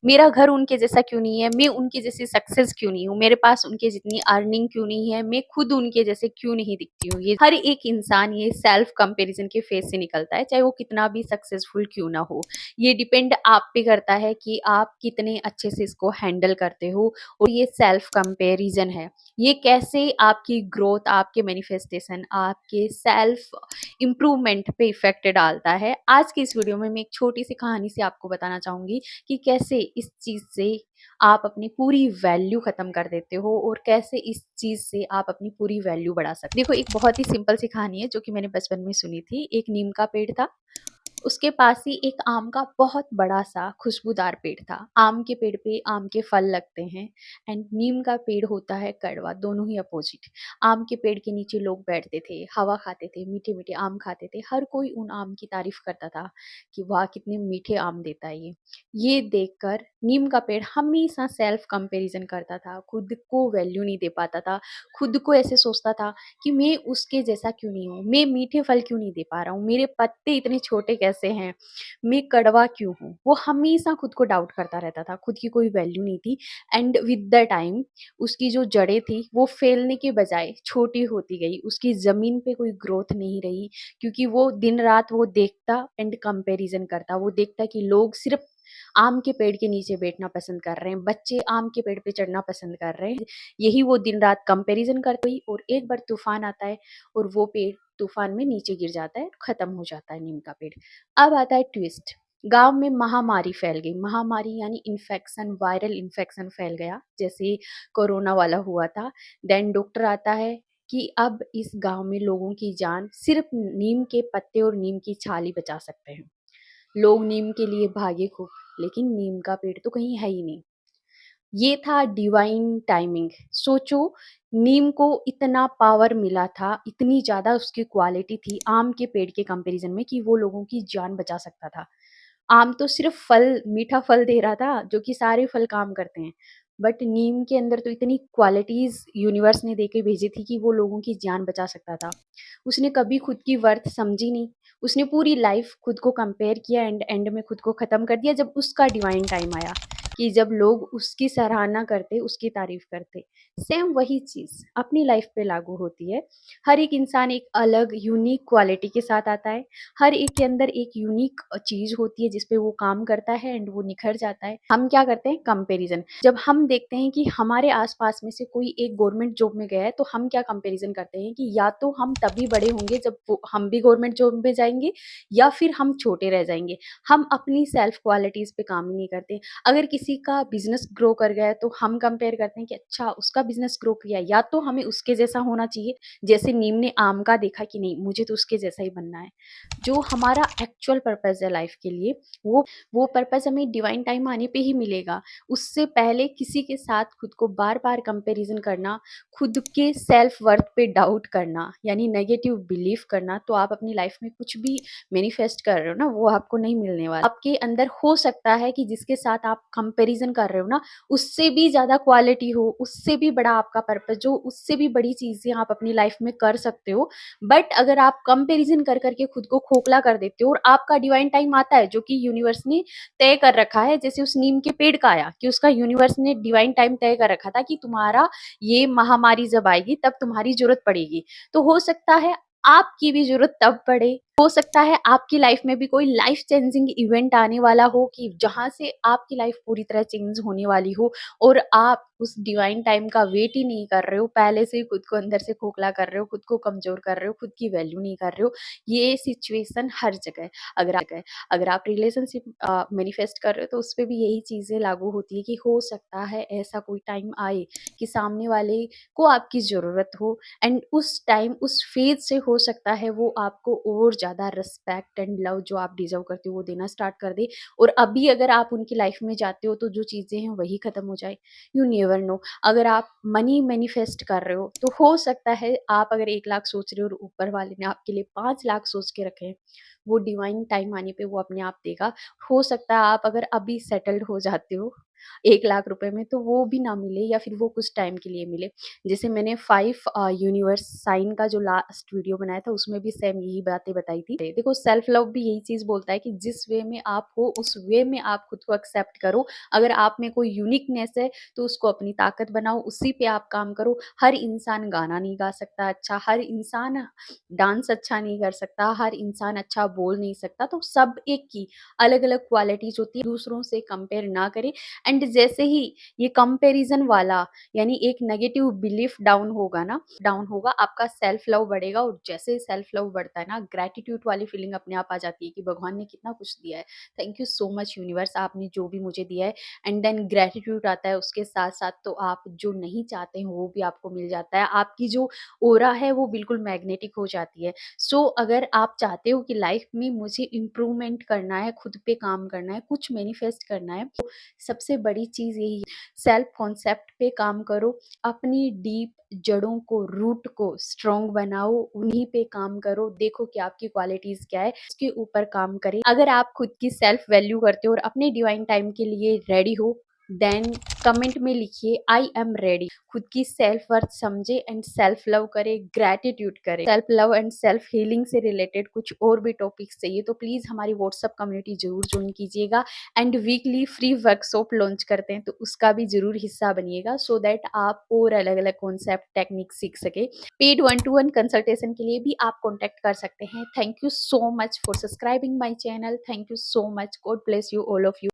मेरा घर उनके जैसा क्यों नहीं है, मैं उनके जैसी सक्सेस क्यों नहीं हूँ, मेरे पास उनके जितनी अर्निंग क्यों नहीं है, मैं खुद उनके जैसे क्यों नहीं दिखती हूँ। ये हर एक इंसान ये सेल्फ कंपैरिजन के फेज से निकलता है, चाहे वो कितना भी सक्सेसफुल क्यों ना हो। ये डिपेंड आप पे करता है कि आप कितने अच्छे से इसको हैंडल करते हो। और ये सेल्फ कंपैरिजन है, ये कैसे आपकी ग्रोथ, आपके मैनिफेस्टेशन, आपके सेल्फ इम्प्रूवमेंट पे इफेक्ट डालता है। आज की इस वीडियो में मैं एक छोटी सी कहानी से आपको बताना चाहूंगी कि कैसे इस चीज से आप अपनी पूरी वैल्यू खत्म कर देते हो और कैसे इस चीज से आप अपनी पूरी वैल्यू बढ़ा सकते हो। देखो, एक बहुत ही सिंपल सी कहानी है जो कि मैंने बचपन में सुनी थी। एक नीम का पेड़ था, उसके पास ही एक आम का बहुत बड़ा सा खुशबूदार पेड़ था। आम के पेड़ पे आम के फल लगते हैं एंड नीम का पेड़ होता है कड़वा, दोनों ही अपोजिट। आम के पेड़ के नीचे लोग बैठते थे, हवा खाते थे, मीठे मीठे आम खाते थे। हर कोई उन आम की तारीफ करता था कि वाह कितने मीठे आम देता है ये देखकर नीम का पेड़ हमेशा सेल्फ कंपैरिजन करता था, खुद को वैल्यू नहीं दे पाता था। खुद को ऐसे सोचता था कि मैं उसके जैसा क्यों नहीं हूँ, मैं मीठे फल क्यों नहीं दे पा रहा हूँ, मेरे पत्ते इतने छोटे कैसे हैं, मैं कड़वा क्यों हूँ। वो हमेशा खुद को डाउट करता रहता था, खुद की कोई वैल्यू नहीं थी। एंड विद द टाइम उसकी जो जड़ें थी वो फैलने के बजाय छोटी होती गई, उसकी जमीन पे कोई ग्रोथ नहीं रही, क्योंकि वो दिन रात वो देखता एंड कंपैरिजन करता। वो देखता कि लोग सिर्फ आम के पेड़ के नीचे बैठना पसंद कर रहे हैं, बच्चे आम के पेड़ पे चढ़ना पसंद कर रहे हैं। यही वो दिन रात कंपैरिजन करती हुई, और एक बार तूफान आता है और वो पेड़ तूफान में नीचे गिर जाता है, खत्म हो जाता है नीम का पेड़। अब आता है ट्विस्ट। गांव में महामारी फैल गई। महामारी यानी इन्फेक्शन, वायरल इन्फेक्शन फैल गया, जैसे कोरोना वाला हुआ था। देन डॉक्टर आता है कि अब इस गांव में लोगों की जान सिर्फ नीम के पत्ते और नीम की छाल ही बचा सकते हैं। लोग नीम के लिए भागे खूब, लेकिन नीम का पेड़ तो कहीं है ही नहीं। ये था डिवाइन टाइमिंग। सोचो, नीम को इतना पावर मिला था, इतनी ज्यादा उसकी क्वालिटी थी आम के पेड़ के कंपैरिजन में कि वो लोगों की जान बचा सकता था। आम तो सिर्फ फल, मीठा फल दे रहा था, जो कि सारे फल काम करते हैं। बट नीम के अंदर तो इतनी क्वालिटीज यूनिवर्स ने देके भेजी थी कि वो लोगों की जान बचा सकता था। उसने कभी खुद की वर्थ समझी नहीं। उसने पूरी लाइफ खुद को कंपेयर किया एंड एंड में खुद को खत्म कर दिया जब उसका डिवाइन टाइम आया, कि जब लोग उसकी सराहना करते, उसकी तारीफ करते। सेम वही चीज अपनी लाइफ पे लागू होती है। हर एक इंसान एक अलग यूनिक क्वालिटी के साथ आता है। हर एक के अंदर एक यूनिक चीज होती है जिसपे वो काम करता है एंड वो निखर जाता है। हम क्या करते हैं? कंपैरिजन। जब हम देखते हैं कि हमारे आसपास में से कोई एक गवर्नमेंट जॉब में गया है, तो हम क्या कंपैरिजन करते हैं कि या तो हम तभी बड़े होंगे जब हम भी गवर्नमेंट जॉब में जाएंगे, या फिर हम छोटे रह जाएंगे। हम अपनी सेल्फ क्वालिटीज पे काम ही नहीं करते। अगर किसी का बिजनेस ग्रो कर गया है तो हम कंपेयर करते हैं कि अच्छा उसका बिजनेस ग्रो किया, या तो हमें उसके जैसा होना चाहिए। जैसे नीम ने आम का देखा कि नहीं, मुझे तो उसके जैसा ही बनना है। जो हमारा एक्चुअल पर्पस है लाइफ के लिए, वो पर्पस हमें डिवाइन टाइम आने पे ही मिलेगा। उससे पहले किसी के साथ खुद को बार बार कंपैरिजन करना, खुद के सेल्फ वर्थ पे डाउट करना, यानी नेगेटिव बिलीफ करना, तो आप अपनी लाइफ में कुछ भी मैनिफेस्ट कर रहे हो ना, वो आपको नहीं मिलने वाला। आपके अंदर हो सकता है कि जिसके साथ आप कंपैरिजन कर रहे हो ना, उससे भी ज्यादा क्वालिटी हो, उससे भी बड़ा आपका पर्पस, जो उससे भी बड़ी चीजें आप अपनी लाइफ में कर सकते हो। बट अगर आप कंपैरिजन कर करके खुद को खोखला कर देते हो, और आपका डिवाइन टाइम आता है जो कि यूनिवर्स ने तय कर रखा है, जैसे उस नीम के पेड़ का आया कि उसका यूनिवर्स ने डिवाइन टाइम तय कर रखा था कि तुम्हारा ये महामारी जब आएगी तब तुम्हारी जरूरत पड़ेगी। तो हो सकता है आपकी भी जरूरत तब पड़े। हो सकता है आपकी लाइफ में भी कोई लाइफ चेंजिंग इवेंट आने वाला हो, कि जहां से आपकी लाइफ पूरी तरह चेंज होने वाली हो, और आप उस डिवाइन टाइम का वेट ही नहीं कर रहे हो, पहले से ही खुद को अंदर से खोखला कर रहे हो, खुद को कमजोर कर रहे हो, खुद की वैल्यू नहीं कर रहे हो। ये सिचुएशन हर जगह है। अगर आप रिलेशनशिप मैनिफेस्ट कर रहे हो तो उस पर भी यही चीजें लागू होती है कि हो सकता है ऐसा कोई टाइम आए कि सामने वाले को आपकी जरूरत हो, एंड उस टाइम उस फेज से हो सकता है वो आपको और ज्यादा रिस्पेक्ट एंड लव जो आप डिजर्व करते हो वो देना स्टार्ट कर दे। और अभी अगर आप उनकी लाइफ में जाते हो तो जो चीजें हैं वही खत्म हो जाए। You never know. अगर आप मनी मैनिफेस्ट कर रहे हो तो हो सकता है आप अगर 1 लाख सोच रहे हो और ऊपर वाले ने आपके लिए 5 लाख सोच के रखे हैं, वो डिवाइन टाइम आने पे वो अपने आप देगा। हो सकता है आप अगर अभी सेटल्ड हो जाते हो 1,00,000 रुपए में, तो वो भी ना मिले या फिर वो कुछ टाइम के लिए मिले। जैसे मैंने 5 यूनिवर्स साइन का जो लास्ट वीडियो बनाया था उसमें भी सेम यही बातें बताई थी। देखो सेल्फ लव भी यही चीज़ बोलता है कि जिस वे में आप हो उस वे में आप खुद को एक्सेप्ट करो। अगर आप में कोई यूनिकनेस है तो उसको अपनी ताकत बनाओ, उसी पे आप काम करो। हर इंसान गाना नहीं गा सकता अच्छा, हर इंसान डांस अच्छा नहीं कर सकता, हर इंसान अच्छा बोल नहीं सकता, तो सब एक की अलग-अलग क्वालिटीज़ होती है, दूसरों से कंपेयर ना करें। एंड जैसे ही ये कंपैरिज़न वाला यानी एक नेगेटिव बिलीफ डाउन होगा, आपका सेल्फ लव बढ़ेगा और जैसे ही सेल्फ लव बढ़ता है ना, ग्रैटिट्यूड वाली फीलिंग अपने आप आ जाती है कि भगवान ने कितना कुछ दिया है। Thank you so much universe, आपने जो भी मुझे दिया है। एंड देन ग्रैटिट्यूड आता है उसके साथ-साथ, तो आप जो नहीं चाहते हो वो भी आपको मिल जाता है। आपकी जो ऑरा है वो बिल्कुल मैग्नेटिक हो जाती है। सो अगर आप चाहते हो कि लाइफ में मुझे इम्प्रूवमेंट करना है, खुद पे काम करना है, कुछ मैनिफेस्ट करना है, तो सबसे बड़ी चीज़ यही है, सेल्फ कॉन्सेप्ट पे काम करो, अपनी डीप जड़ों को, रूट को स्ट्रॉन्ग बनाओ, उन्हीं पे काम करो, देखो कि आपकी क्वालिटीज़ क्या है, उसके ऊपर काम करें। अगर आप खुद की सेल्फ वैल्यू करते हो और अपने डिवाइन टाइम के लिए रेडी हो, देन कमेंट में लिखिए आई एम रेडी। खुद की सेल्फ वर्थ समझे एंड सेल्फ लव करे, ग्रैटिट्यूड करे। Self love and self healing से रिलेटेड कुछ और भी टॉपिक्स चाहिए तो प्लीज़ हमारी व्हाट्सएप कम्युनिटी ज़रूर ज्वाइन कीजिएगा। And weekly free workshop launch करते हैं तो उसका भी ज़रूर हिस्सा बनिएगा, सो दैट आप और अलग-अलग कॉन्सेप्ट टेक्निक सीख सकें। पेड 1 टू 1 कंसल्टेशन के लिए भी आप कॉन्टैक्ट कर सकते हैं। Thank you so much for subscribing my channel. Thank you so much. God bless you all of you.